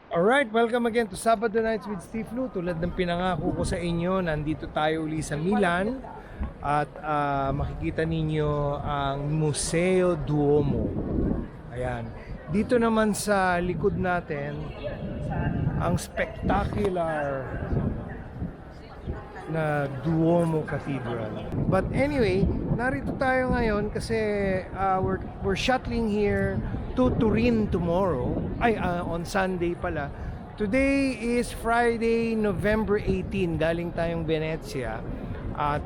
Alright, welcome again to Sabado Nights with Steve Lu. Tulad ng pinangako ko sa inyo, nandito tayo uli sa Milan at makikita ninyo ang Museo Duomo. Ayan. Dito naman sa likod natin, ang spectacular na Duomo Cathedral. But anyway, narito tayo ngayon kasi we're shuttling here to Turin tomorrow. On Sunday pala. Today is Friday, November 18. Galing tayong Venezia at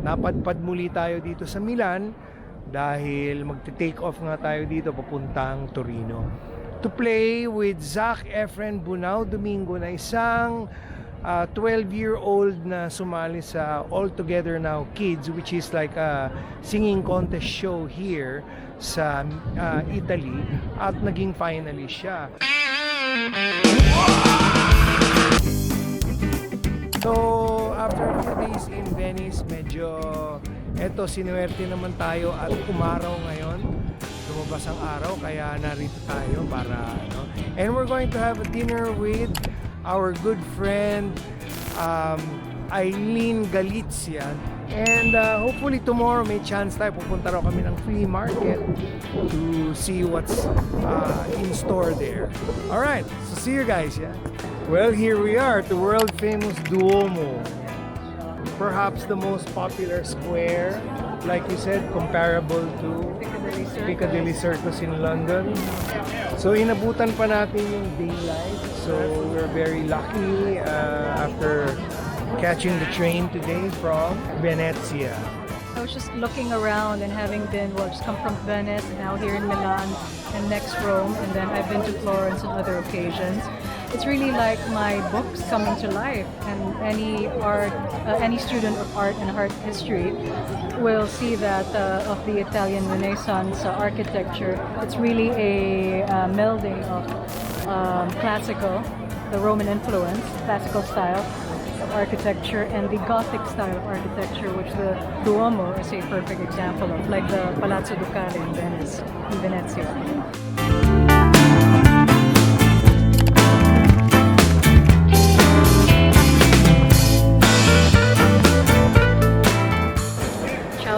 napadpad muli tayo dito sa Milan dahil magte-take off nga tayo dito papuntang Torino to play with Zac Efren Bunao Domingo na isang 12-year-old na sumali sa All Together Now Kids, which is like a singing contest show here sa Italy, at naging finalist siya. So after a few days in Venice, medyo sinuwerte naman tayo at umaraw ngayon. Lumabas ang araw kaya narito tayo para and we're going to have a dinner with our good friend Eileen Galizia, and hopefully tomorrow may chance tayo, pupunta raw kami ng flea market to see what's in store there. Alright, so see you guys. Well, here we are at the world famous Duomo, perhaps the most popular square, like you said, comparable to Piccadilly Circus in London. So inabutan pa natin yung daylight, so we're very lucky after catching the train today from Venezia. I was just looking around and having been, just come from Venice, now here in Milan, and next Rome, and then I've been to Florence on other occasions. It's really like my books coming to life, and any student of art and art history will see that of the Italian Renaissance architecture. It's really a melding of classical, the Roman influence, classical style of architecture, and the Gothic style of architecture, which the Duomo is a perfect example of, like the Palazzo Ducale in Venice, in Venezia.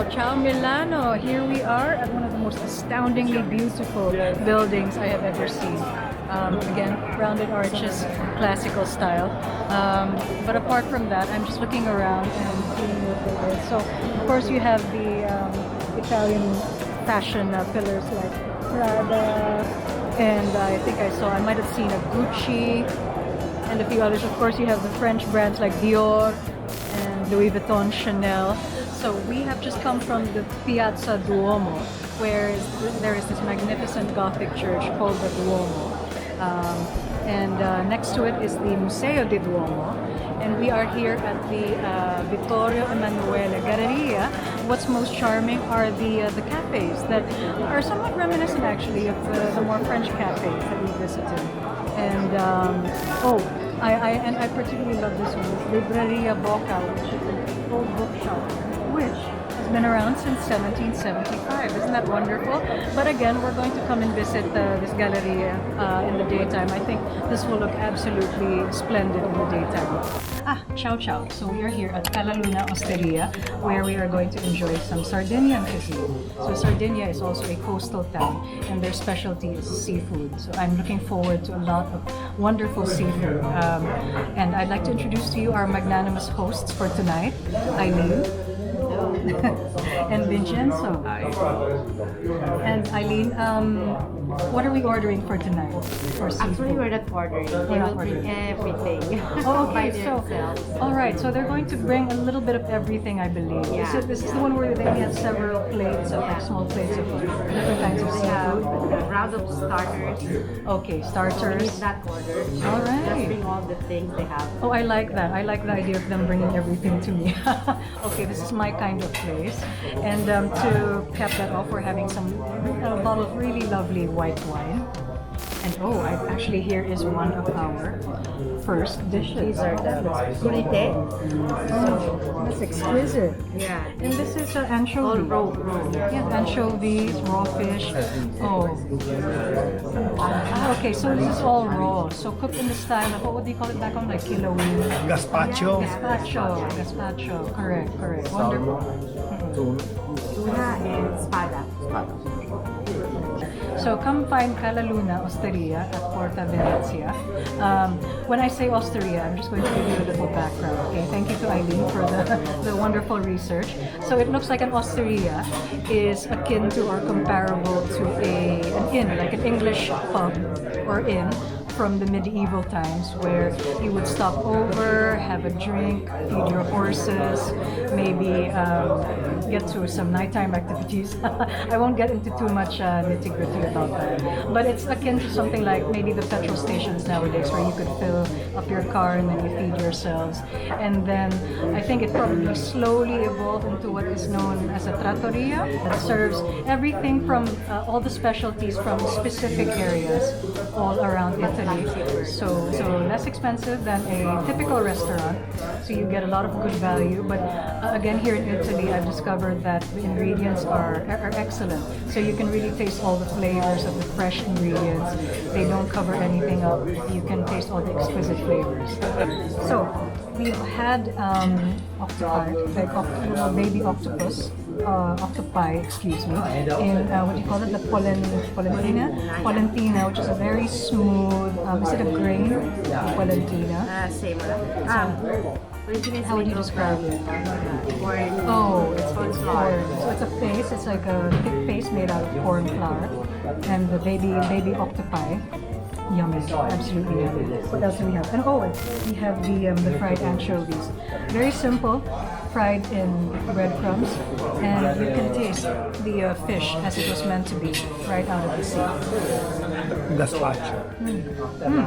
Ciao Milano! Here we are at one of the most astoundingly beautiful buildings I have ever seen. Again, rounded arches, classical style. But apart from that, I'm just looking around and seeing what there is. So, of course, you have the Italian fashion pillars like Prada, and I think I might have seen a Gucci, and a few others. Of course, you have the French brands like Dior and Louis Vuitton, Chanel. So we have just come from the Piazza Duomo, where there is this magnificent Gothic church called the Duomo. And next to it is the Museo di Duomo. And we are here at the Vittorio Emanuele Galleria. What's most charming are the cafes that are somewhat reminiscent actually of the more French cafes that we visited. And I particularly love this one, Libreria Bocca, which is an old bookshop, which has been around since 1775. Isn't that wonderful? But again, we're going to come and visit this galleria in the daytime. I think this will look absolutely splendid in the daytime. Ciao. So we are here at Cala Luna Osteria, where we are going to enjoy some Sardinian cuisine. So Sardinia is also a coastal town, and their specialty is seafood. So I'm looking forward to a lot of wonderful seafood. And I'd like to introduce to you our magnanimous hosts for tonight, Eileen. And Vincenzo. Hi. And Eileen, what are we ordering for tonight? For seafood? Actually, we're not ordering. They will bring everything. Oh, by okay. So, themselves. all right. So they're going to bring a little bit of everything, I believe. Yeah. This is the one where they have several plates of small plates of different kinds of They have seafood. a round of starters. Okay, So starters. with that order, All right. just bring all the things they have. Oh, I like that. I like the idea of them bringing everything to me. Okay, this is my kind of place. And to cap that off, we're having a bottle of really lovely white wine. And Oh, actually here is one of our first dishes. These are the gulite. Oh, that's exquisite. Yeah. And this is anchovy. All raw. Yeah, anchovies, raw fish. Oh. Okay, so this is all raw. So cooked in the style of, what do you call it back home? Like kilawin. Gazpacho. Gazpacho. Correct. Wonderful. Tuna and spada. So come find Cala Luna Osteria at Porta Venezia. When I say osteria, I'm just going to give you a little background. Okay, thank you to Eileen for the wonderful research. So it looks like an osteria is akin to or comparable to an inn, like an English pub or inn from the medieval times, where you would stop over, have a drink, feed your horses, maybe get to some nighttime activities. I won't get into too much nitty-gritty about that, but it's akin to something like maybe the petrol stations nowadays, where you could fill up your car and then you feed yourselves. And then I think it probably slowly evolved into what is known as a trattoria that serves everything from all the specialties from specific areas all around Italy. So less expensive than a typical restaurant. So you get a lot of good value. But again, here in Italy, I've discovered that the ingredients are excellent. So you can really taste all the flavors of the fresh ingredients. They don't cover anything up. You can taste all the exquisite flavors. So we've had octopi, like baby octopus. Octopi, excuse me, in what do you call it? The polentina, which is a very smooth. Is it a grain? Polentina. Same. How would you describe it? Corn. Oh, it's corn. So it's a paste. It's like a thick paste made out of corn flour, and the baby octopi. Yummy, absolutely yummy. What else do we have? And we have the fried anchovies. Very simple, fried in breadcrumbs, and you can taste the fish as it was meant to be, right out of the sea. Gazpacho.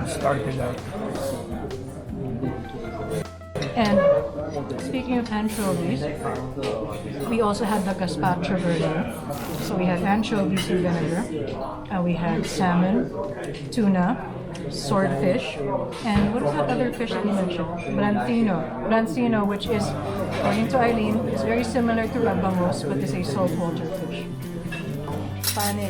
Started out. And speaking of anchovies, we also had the gazpacho earlier. So we had anchovies in vinegar, we had salmon, tuna, swordfish, and what is that other fish that you mentioned? Brancino, which is, according to Eileen, is very similar to rabangos, but is a saltwater fish. Pane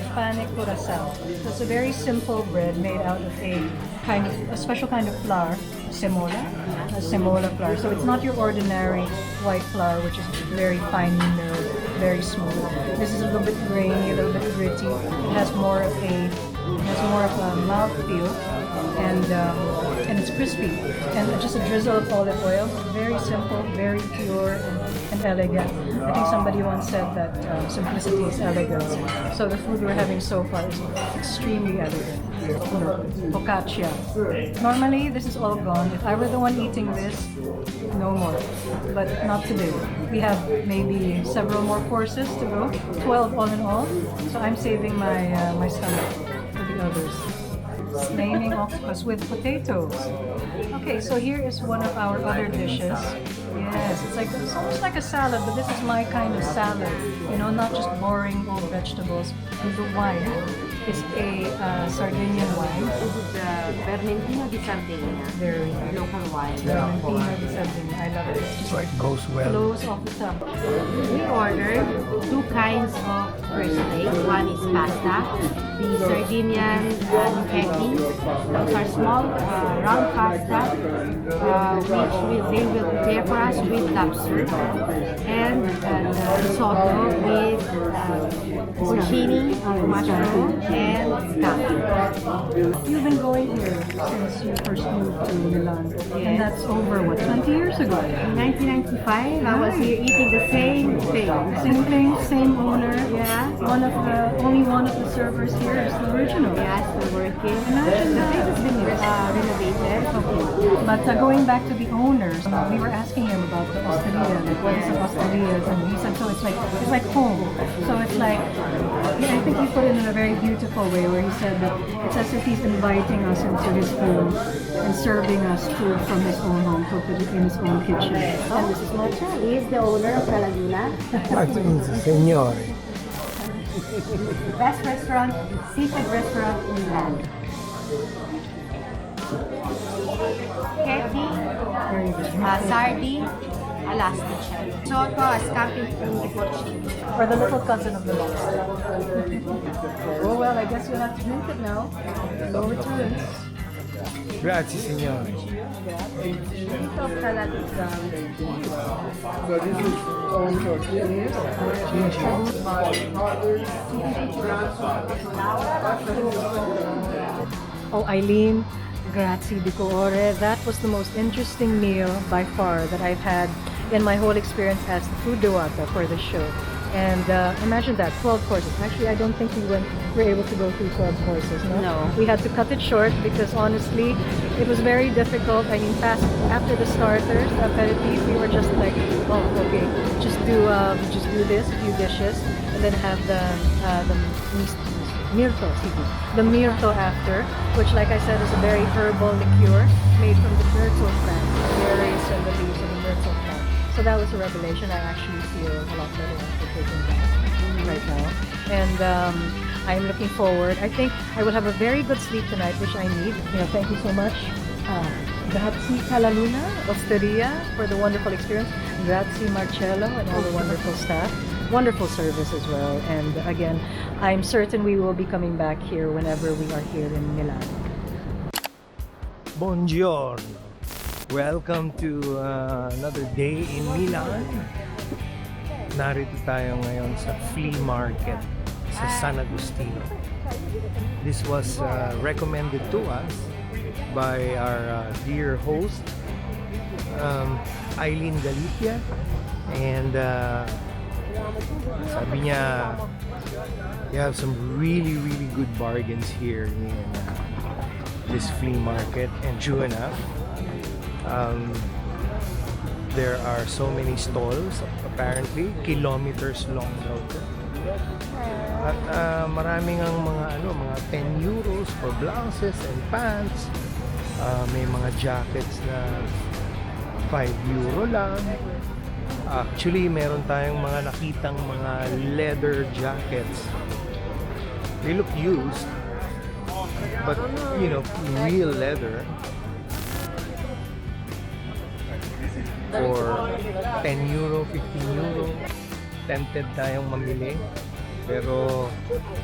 curacao. So it's a very simple bread made out of a special kind of flour, semola flour. So it's not your ordinary white flour, which is very fine milled, very smooth. This is a little bit grainy, a little bit gritty. It has more of a mouthfeel, and it's crispy. And just a drizzle of olive oil. Very simple, very pure, and elegant. I think somebody once said that simplicity is elegance. So the food we're having so far is extremely elegant. Focaccia. Normally, this is all gone. If I were the one eating this, no more. But not today. We have maybe several more courses to go. 12 all in all. So I'm saving my stomach for the others. Flaming octopus with potatoes. Okay, so here is one of our other dishes. Yes, it's almost like a salad, but this is my kind of salad. You know, not just boring old vegetables. And the wine is a Sardinian wine. This is the Vermentino di Sardinia. Very Local wine. Vermentino di Sardinia. I love it. It's just So it goes well. flows off the top. We ordered two kinds of first plate. One is pasta, the Sardinian spaghetti. Those are small, round pasta, which they will prepare for us with lobster, and the risotto with zucchini, mushroom, and scallion. You've been going here since you first moved to Milan, and that's over, 20 years ago? In 1995, I was here eating the same thing. Same thing, same owner. Yeah. Only one of the servers here is the original. Yeah, still working. Imagine The that. place has been renovated. Okay. But going back to the owners, we were asking him about the osteria, like what is an osteria, and he said so it's like home. So it's like, I think he put it in a very beautiful way, where he said that it's as if he's inviting us into his home and serving us food from his own home, cooked in his own kitchen. And this is Mocha. He is the owner of Cala Luna. Signore. Best restaurant, seafood restaurant in Milan. Kepi, sardine, elastic shell. Soto, scampi porcini. Or the little cousin of the lobster. Oh well, I guess you'll have to drink it now. No returns. Grazie, signore. Ito talaga. Oh, Eileen, grazie di cuore. That was the most interesting meal by far that I've had in my whole experience as the food diwata for the show. And imagine that, 12 courses. Actually, I don't think we were able to go through 12 courses, no? No. We had to cut it short because honestly, it was very difficult. I mean, after the starters, aperitif, we were just like, oh, okay, just do this, a few dishes, and then have the mirto, the mirto after, which, like I said, is a very herbal liqueur made from the myrtle plant, the berries and the leaves of the myrtle plant. So that was a revelation. I actually feel a lot better after taking that right now. And I'm looking forward. I think I will have a very good sleep tonight, which I need. Thank you so much. Grazie Calaluna, Osteria, for the wonderful experience. Grazie Marcello and all the wonderful staff. Wonderful service as well. And again, I'm certain we will be coming back here whenever we are here in Milan. Buongiorno. Welcome to another day in Milan. Narito tayo ngayon sa flea market sa San Agustino. This was recommended to us by our dear host, Eileen Galicia. And sabi niya, you have some really, really good bargains here in this flea market. And true enough, there are so many stalls, apparently kilometers long daw ito. At maraming ang mga 10 euros for blouses and pants. May mga jackets na 5 euro lang. Actually, meron tayong mga nakitang mga leather jackets. They look used, but real leather. For 10 euro, 15 euro. Tempted tayong mamili. Pero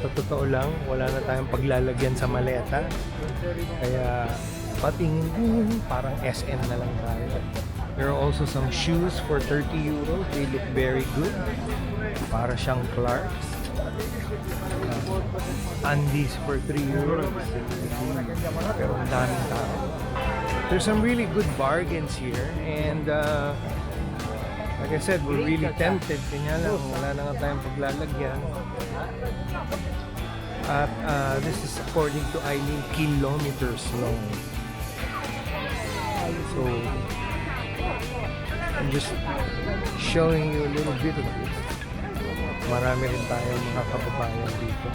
sa totoo lang, wala na tayong paglalagyan sa maleta. Kaya patingin parang SM na lang tayo. There are also some shoes for 30 euro. They look very good. Para siyang Clarks. Undies for 3 euro. Pero ang daming tao. There's some really good bargains here, and like I said, we're really tempted. Kanya lang, wala na nga tayong paglalagyan. At this is according to Eileen, kilometers long. So I'm just showing you a little bit of it. Marami rin tayong mga kababayan dito.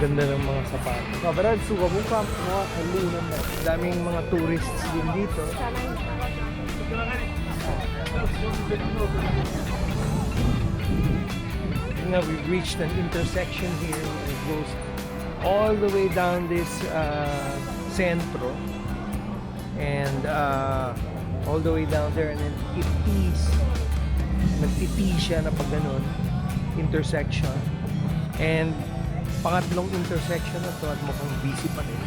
Ganda ng mga sapatos. Daming mga tourists din dito. Now we've reached an intersection here where it goes all the way down this centro and all the way down there, and then it is nagtiti siya na pag ganun intersection. And pangatlong intersection na to at mukhang busy pa rin.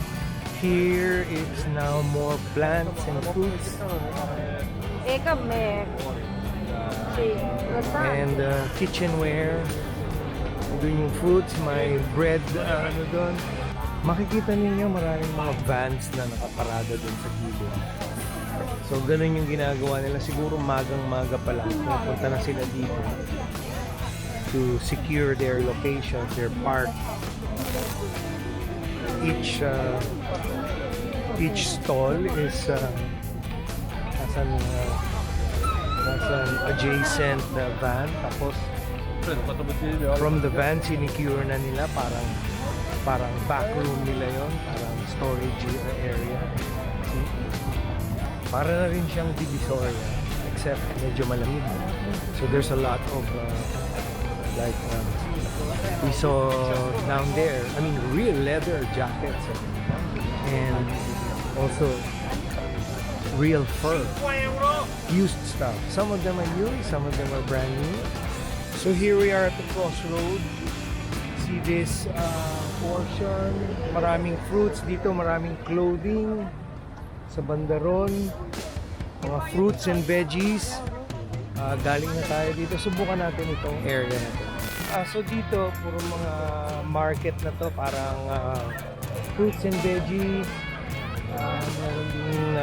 Here it's now more plants and fruits. And kitchenware. Doon yung fruits, may bread, doon. Makikita ninyo maraming mga vans na nakaparada doon sa gilid. So ganun yung ginagawa nila. Siguro magang-maga pa lang. Napunta na sila dito to secure their locations, their park. Each stall is has an adjacent van. Tapos from the van sinicure na nila, parang back room nila yon, parang storage area. Para na rin siyang divisoria, except medyo malamig. So there's a lot of We saw down there, I mean, real leather jackets and also real fur, used stuff. Some of them are used, some of them are brand new. So here we are at the crossroad. See this portion, maraming fruits dito, maraming clothing sa bandaron, mga fruits and veggies. Galing na tayo dito, subukan natin itong area na to. So dito, puro mga market na to, parang fruits and veggies. Meron din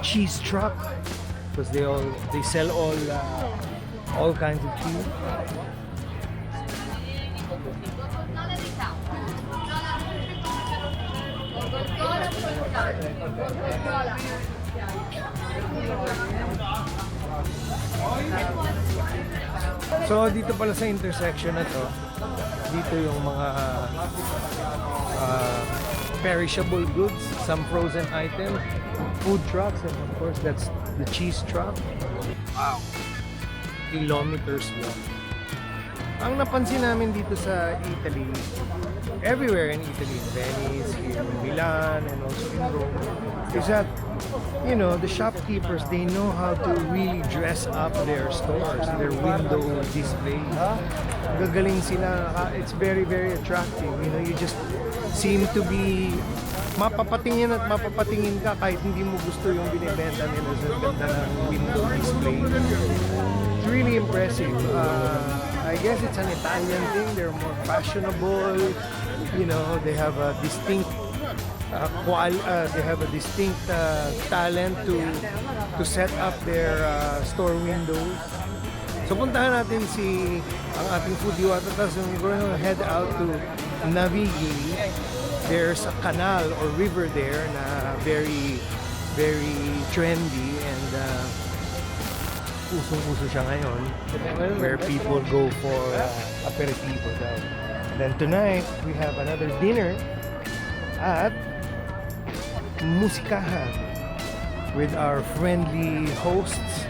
cheese truck because they sell all kinds of cheese. So dito pala sa intersection na to, dito yung mga perishable goods, some frozen items, food trucks, and of course that's the cheese truck. Wow! Kilometers long. Ang napansin namin dito sa Italy, everywhere in Italy, in Venice, in Milan, and also in Rome, is that, you know, the shopkeepers, they know how to really dress up their stores, their window displays. Gagaling sila. It's very, very attractive. You know, you just seem to be mapapatingin at mapapatingin ka kahit hindi mo gusto yung binibenta nila sa ganda ng window display. It's really impressive. I guess it's an Italian thing. They're more fashionable. You know, they have a distinct talent to set up their store windows. So puntahan natin ang ating food diwata, tapos we're gonna head out to Navigli. There's a canal or river there na very, very trendy and usong-uso siya ngayon, where people go for aperitivo daw. Then tonight, we have another dinner at Musikahan with our friendly hosts.